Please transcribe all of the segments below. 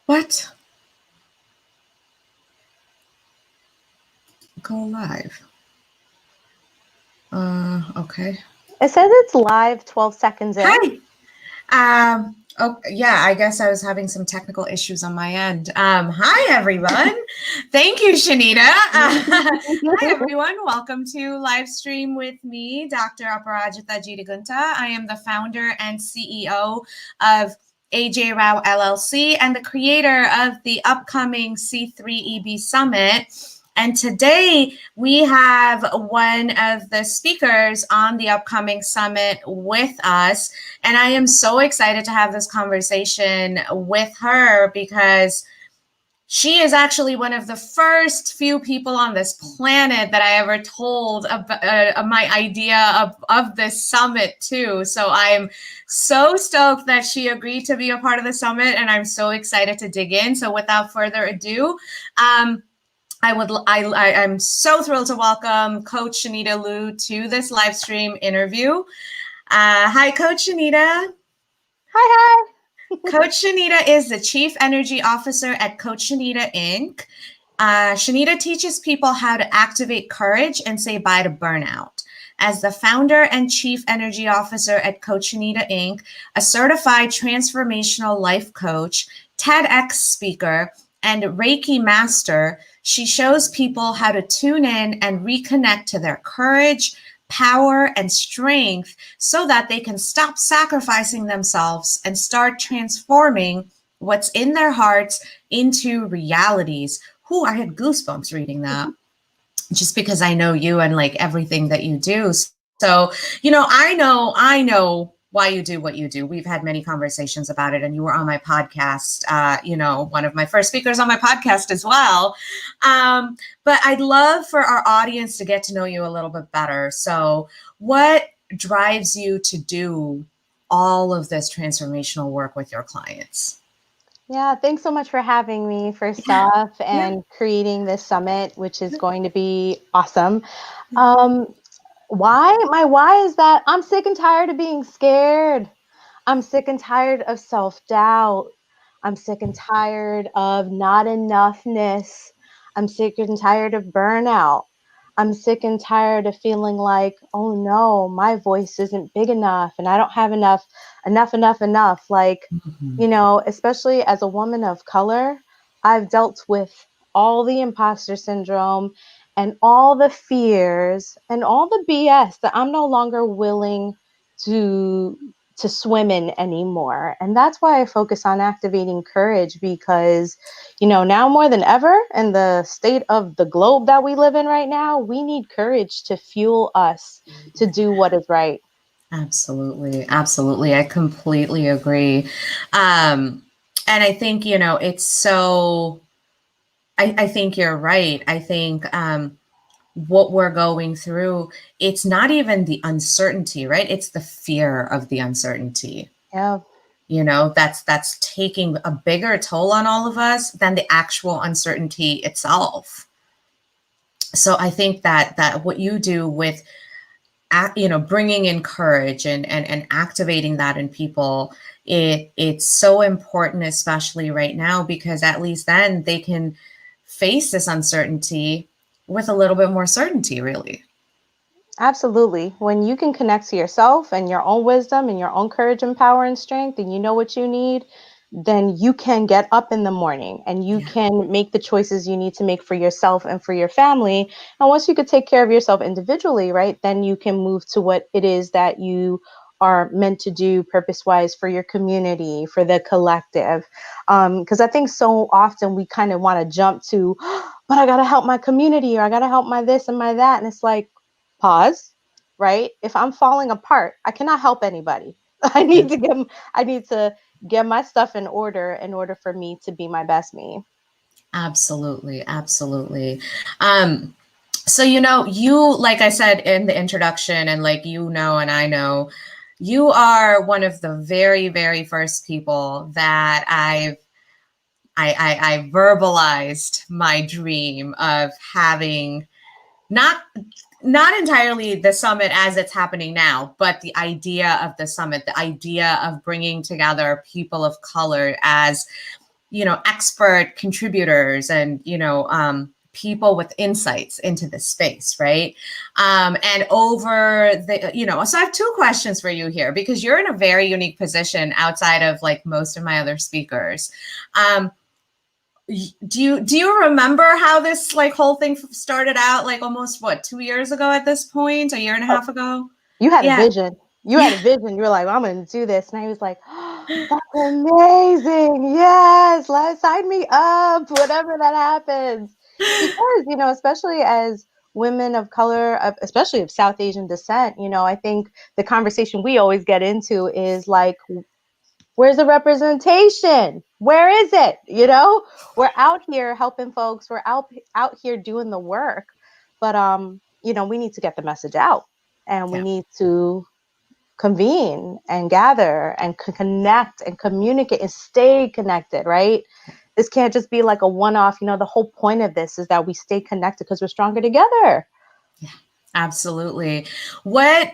What? Go live. Okay. It says it's live 12 seconds in. Hi. Oh, yeah, I guess I was having some technical issues on my end. Hi, everyone. Thank you, Shanita. Hi, everyone. Welcome to live stream with me, Dr. Aparajita Jitagunta. I am the founder and CEO of AJ Rao LLC and the creator of the upcoming C3EB Summit. And today we have one of the speakers on the upcoming summit with us. And I am so excited to have this conversation with her because she is actually one of the first few people on this planet that I ever told about my idea of this summit too. So I'm so stoked that she agreed to be a part of the summit, and I'm so excited to dig in. So without further ado, I'm so thrilled to welcome Coach Shanita Liu to this live stream interview. Hi, Coach Shanita. Hi. Coach Shanita is the Chief Energy Officer at Coach Shanita Inc. Shanita teaches people how to activate courage and say bye to burnout. As the founder and Chief Energy Officer at Coach Shanita Inc., a certified transformational life coach, TEDx speaker, and Reiki master, she shows people how to tune in and reconnect to their courage, power, and strength so that they can stop sacrificing themselves and start transforming what's in their hearts into realities. Ooh, I had goosebumps reading that just because I know you and like everything that you do. So, I know why you do what you do. We've had many conversations about it, and you were on my podcast, one of my first speakers on my podcast as well. But I'd love for our audience to get to know you a little bit better. So what drives you to do all of this transformational work with your clients? Yeah, thanks so much for having me, first off, and creating this summit, which is going to be awesome. Why? My why is that I'm sick and tired of being scared. I'm sick and tired of self-doubt. I'm sick and tired of not enoughness. I'm sick and tired of burnout. I'm sick and tired of feeling like, oh no, my voice isn't big enough and I don't have enough. Like, especially as a woman of color, I've dealt with all the imposter syndrome and all the fears and all the BS that I'm no longer willing to swim in anymore. And that's why I focus on activating courage, because, now more than ever in the state of the globe that we live in right now, we need courage to fuel us to do what is right. Absolutely. Absolutely. I completely agree. And I think, it's so, I think you're right. I think what we're going through, it's not even the uncertainty, right? It's the fear of the uncertainty. Yeah. That's taking a bigger toll on all of us than the actual uncertainty itself. So I think that what you do with, bringing in courage and activating that in people, it's so important, especially right now, because at least then they can face this uncertainty with a little bit more certainty, really. Absolutely. When you can connect to yourself and your own wisdom and your own courage and power and strength, and you know what you need, then you can get up in the morning and you can make the choices you need to make for yourself and for your family. And once you could take care of yourself individually, right, then you can move to what it is that you are meant to do purpose-wise for your community, for the collective. Because I think so often we kind of want to jump to, but I got to help my community, or I got to help my this and my that. And it's like, pause, right? If I'm falling apart, I cannot help anybody. I need to get my stuff in order for me to be my best me. Absolutely. Absolutely. So, you, like I said in the introduction, and like, and I know, you are one of the very, very first people that I verbalized my dream of having not entirely the summit as it's happening now, but the idea of the summit, the idea of bringing together people of color as expert contributors and, people with insights into this space, right? And over the, so I have two questions for you here, because you're in a very unique position outside of like most of my other speakers. Do you remember how this like whole thing started out, like almost 2 years ago at this point, a year and a half ago? You had a Yeah. vision. You had a vision. You were like, I'm going to do this. And I was like, oh, that's amazing. Yes, sign me up, whatever that happens. Because, especially as women of color, especially of South Asian descent, I think the conversation we always get into is like, where's the representation? Where is it? We're out here helping folks. We're out here doing the work. But, we need to get the message out, and we need to convene and gather and connect and communicate and stay connected, right? This can't just be like a one-off. The whole point of this is that we stay connected because we're stronger together. Yeah, absolutely. What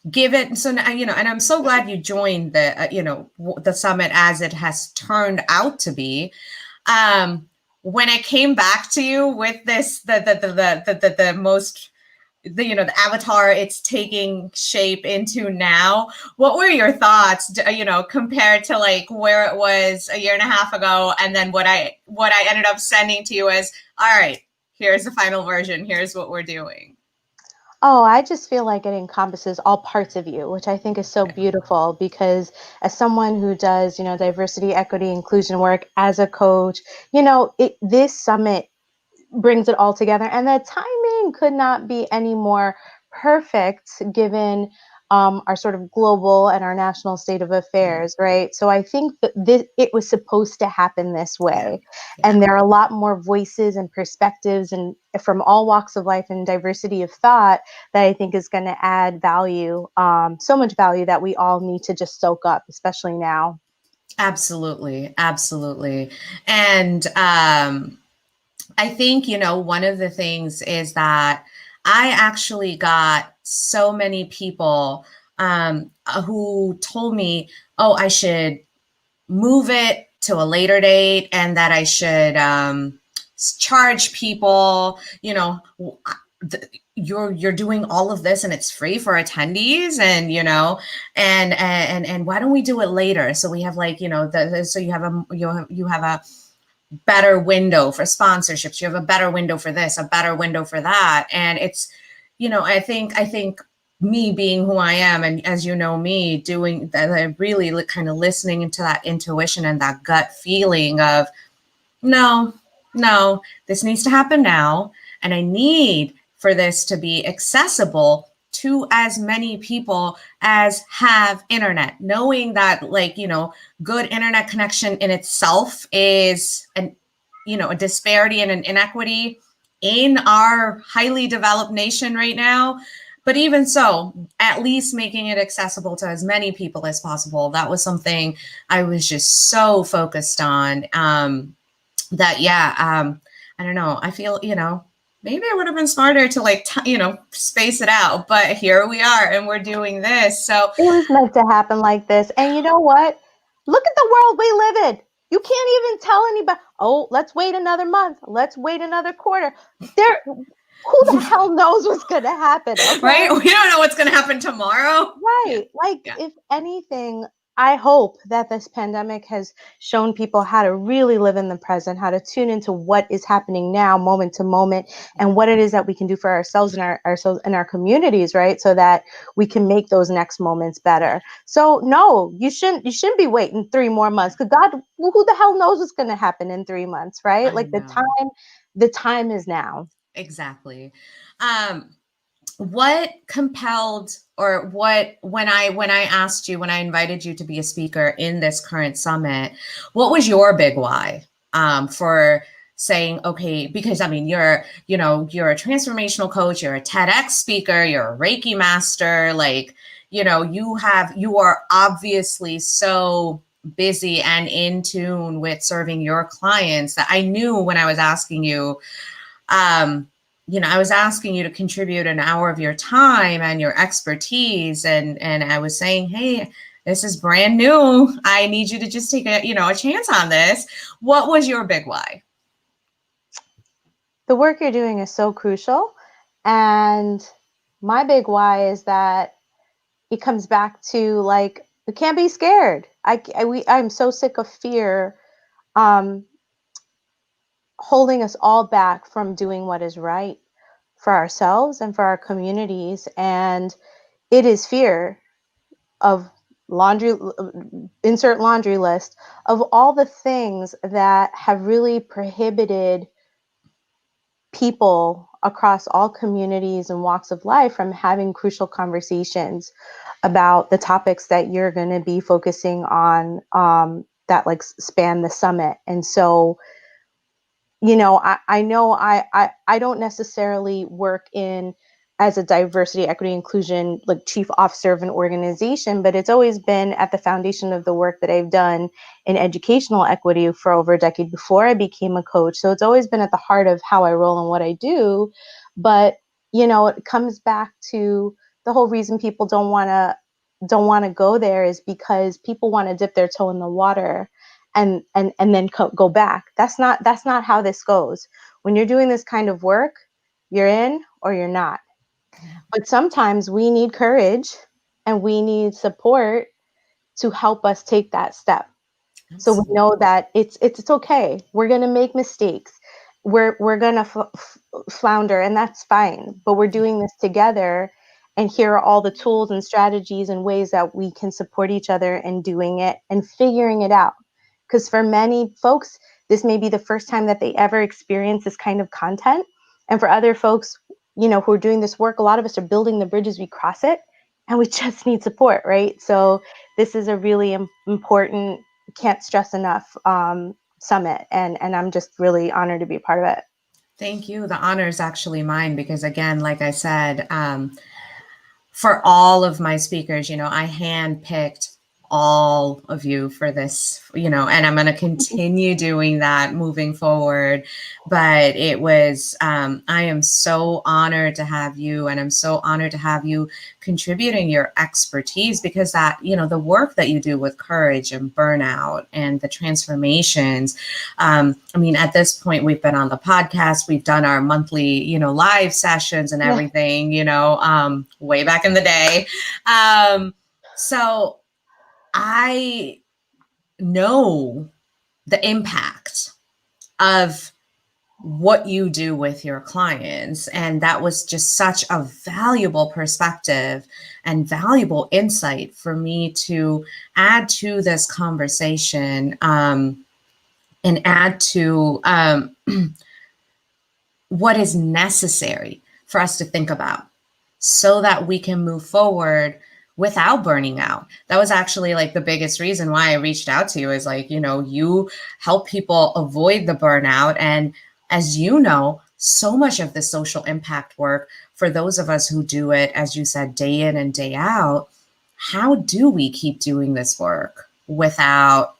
given so now, and I'm so glad you joined the the summit as it has turned out to be. When I came back to you with this, the most, the avatar it's taking shape into now, what were your thoughts, compared to like where it was a year and a half ago, and then what I ended up sending to you as, all right, here's the final version, here's what we're doing? Oh, I just feel like it encompasses all parts of you, which I think is so beautiful, because as someone who does, diversity, equity, inclusion work as a coach, this summit brings it all together, and the timing could not be any more perfect given our sort of global and our national state of affairs, right? So I think that it was supposed to happen this way. Yeah. And there are a lot more voices and perspectives and from all walks of life and diversity of thought that I think is going to add value, so much value that we all need to just soak up, especially now. Absolutely. Absolutely. And I think, one of the things is that I actually got so many people who told me, oh, I should move it to a later date, and that I should charge people, you're doing all of this and it's free for attendees, and and why don't we do it later, so we have like, so you have a better window for sponsorships, you have a better window for this, a better window for that. And it's, I think me being who I am, and as you know me, doing that, I really kind of listening into that intuition and that gut feeling of, no, this needs to happen now, and I need for this to be accessible to as many people as have internet, knowing that, like, good internet connection in itself is a disparity and an inequity in our highly developed nation right now. But even so, at least making it accessible to as many people as possible. That was something I was just so focused on. I don't know. I feel, maybe I would have been smarter to like, space it out, but here we are and we're doing this. So it was meant to happen like this. And you know what? Look at the world we live in. You can't even tell anybody, oh, let's wait another month. Let's wait another quarter. Who the hell knows what's going to happen? Okay? Right? We don't know what's going to happen tomorrow. Right. If anything, I hope that this pandemic has shown people how to really live in the present, how to tune into what is happening now, moment to moment, and what it is that we can do for ourselves and ourselves and our communities, right? So that we can make those next moments better. So no, you shouldn't be waiting 3 more months, because God, who the hell knows what's going to happen in 3 months, right? Like the time is now. Exactly. What compelled, or when I asked you, when I invited you to be a speaker in this current summit, what was your big why for saying, okay, because I mean, you're a transformational coach, you're a TEDx speaker, you're a Reiki master, like, you are obviously so busy and in tune with serving your clients that I knew when I was asking you, I was asking you to contribute an hour of your time and your expertise. And I was saying, hey, this is brand new. I need you to just take a, a chance on this. What was your big why? The work you're doing is so crucial. And my big why is that it comes back to like, we can't be scared. I'm so sick of fear holding us all back from doing what is right for ourselves and for our communities. And it is fear of insert laundry list of all the things that have really prohibited people across all communities and walks of life from having crucial conversations about the topics that you're going to be focusing on, that like span the summit. And so, I know I don't necessarily work in as a diversity, equity, inclusion, like chief officer of an organization, but it's always been at the foundation of the work that I've done in educational equity for over a decade before I became a coach. So it's always been at the heart of how I roll and what I do. But, it comes back to the whole reason people don't want to go there is because people want to dip their toe in the water and then go back. That's not how this goes. When you're doing this kind of work, you're in or you're not. But sometimes we need courage and we need support to help us take that step. So we know that it's okay. We're going to make mistakes. We're going to flounder, and that's fine. But we're doing this together, and here are all the tools and strategies and ways that we can support each other in doing it and figuring it out. Because for many folks, this may be the first time that they ever experience this kind of content. And for other folks, who are doing this work, a lot of us are building the bridge as we cross it, and we just need support, right? So this is a really important, can't stress enough, summit, and I'm just really honored to be a part of it. Thank you. The honor is actually mine because, again, like I said, for all of my speakers, I handpicked all of you for this, and I'm going to continue doing that moving forward. But it was, I am so honored to have you, and I'm so honored to have you contributing your expertise, because that, the work that you do with courage and burnout and the transformations. At this point, we've been on the podcast, we've done our monthly, live sessions and everything, way back in the day. So I know the impact of what you do with your clients. And that was just such a valuable perspective and valuable insight for me to add to this conversation, and add to what is necessary for us to think about so that we can move forward without burning out. That was actually like the biggest reason why I reached out to you, is like, you help people avoid the burnout. And as you know, so much of the social impact work, for those of us who do it, as you said, day in and day out, how do we keep doing this work without,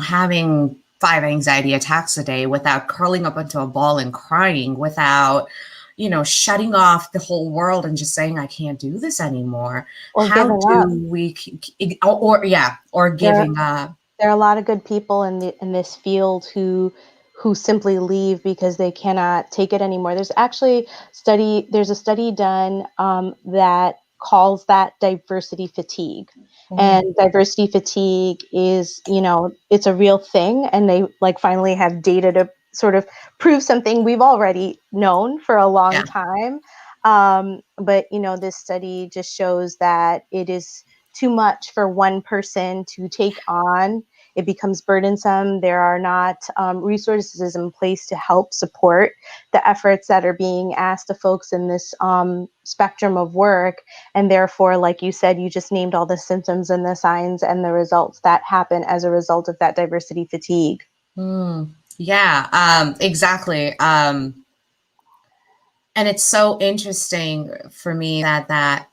having 5 anxiety attacks a day, without curling up into a ball and crying, without, shutting off the whole world and just saying, I can't do this anymore? Or How giving up. do we, or giving up? There are a lot of good people in this field who simply leave because they cannot take it anymore. There's a study done, that calls that diversity fatigue. And diversity fatigue is, it's a real thing, and they like finally have data to sort of prove something we've already known for a long time. But this study just shows that it is too much for one person to take on. It becomes burdensome. There are not resources in place to help support the efforts that are being asked of folks in this spectrum of work. And therefore, like you said, you just named all the symptoms and the signs and the results that happen as a result of that diversity fatigue. Yeah, exactly. And it's so interesting for me that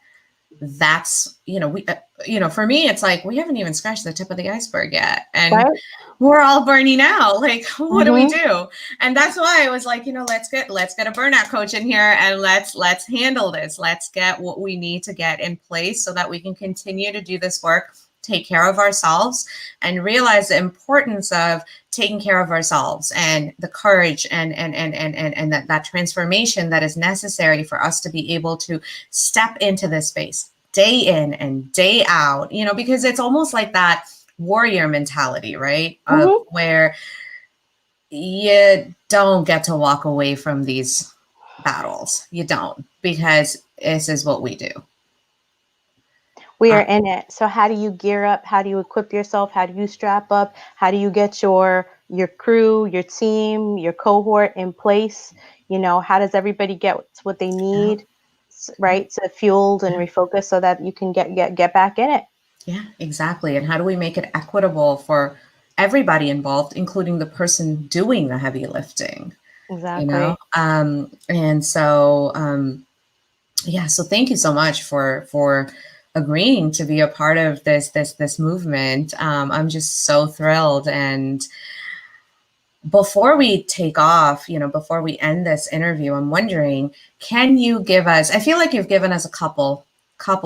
that's, for me, it's like, we haven't even scratched the tip of the iceberg yet. And Right? we're all burning out. Like, what do we Mm-hmm. do? And that's why I was like, let's get a burnout coach in here, and let's handle this. Let's get what we need to get in place so that we can continue to do this work, take care of ourselves, and realize the importance of taking care of ourselves and the courage and that transformation that is necessary for us to be able to step into this space day in and day out, because it's almost like that warrior mentality, right? Mm-hmm. Where you don't get to walk away from these battles. You don't, because this is what we do. We are in it. So how do you gear up? How do you equip yourself? How do you strap up? How do you get your crew, your team, your cohort in place? How does everybody get what they need, right, to fueled and refocus so that you can get back in it? Yeah, exactly. And how do we make it equitable for everybody involved, including the person doing the heavy lifting? Exactly. And so, so thank you so much for agreeing to be a part of this movement. I'm just so thrilled. And before we take off, before we end this interview, I'm wondering, can you give us, I feel like you've given us a couple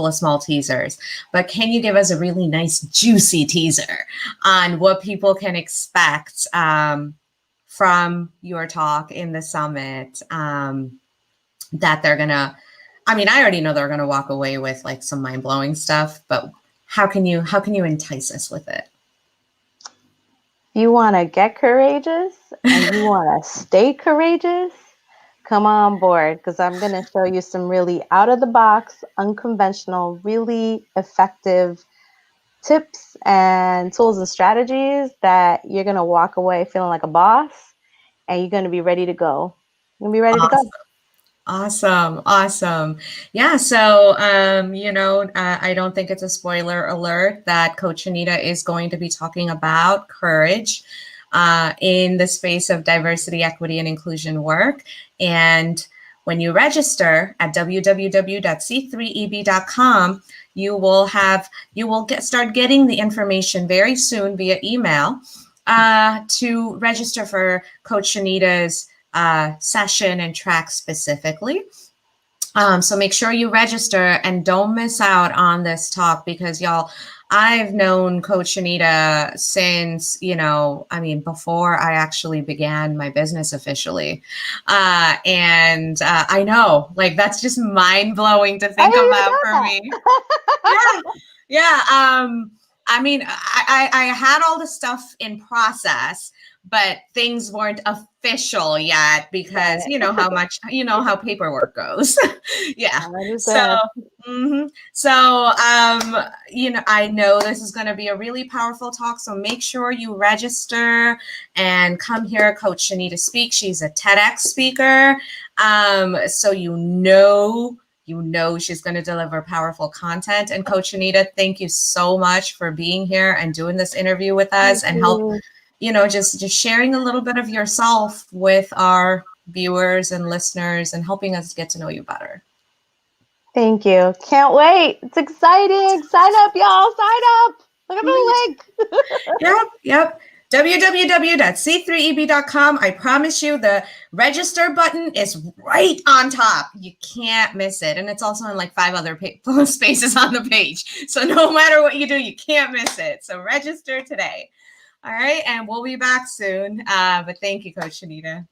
of small teasers, but can you give us a really nice juicy teaser on what people can expect from your talk in the summit, that they're gonna, I already know they're gonna walk away with like some mind-blowing stuff, but how can you entice us with it? You want to get courageous and you want to stay courageous, come on board, because I'm going to show you some really out of the box, unconventional, really effective tips and tools and strategies that you're going to walk away feeling like a boss, and you're going to be ready to go. You're going to be ready to go. Awesome. Yeah. So, I don't think it's a spoiler alert that Coach Shanita is going to be talking about courage in the space of diversity, equity, and inclusion work. And when you register at www.c3eb.com, you will start getting the information very soon via email to register for Coach Shanita's session and track specifically. So make sure you register and don't miss out on this talk, because y'all, I've known Coach Shanita since, before I actually began my business officially. And I know, like, that's just mind blowing to think about for me. Yeah. I had all the stuff in process, but things weren't official yet, because how paperwork goes. Yeah. So, I know this is going to be a really powerful talk. So make sure you register and come hear Coach Shanita speak. She's a TEDx speaker. So she's going to deliver powerful content. And Coach Shanita, thank you so much for being here and doing this interview with us, and help, just sharing a little bit of yourself with our viewers and listeners, and helping us get to know you better. Thank you. Can't wait. It's exciting. Sign up, y'all. Sign up. Look at the link. Yep. www.c3eb.com. I promise you, the register button is right on top. You can't miss it. And it's also in like 5 other spaces on the page. So no matter what you do, you can't miss it. So register today. All right. And we'll be back soon. But thank you, Coach Shanita.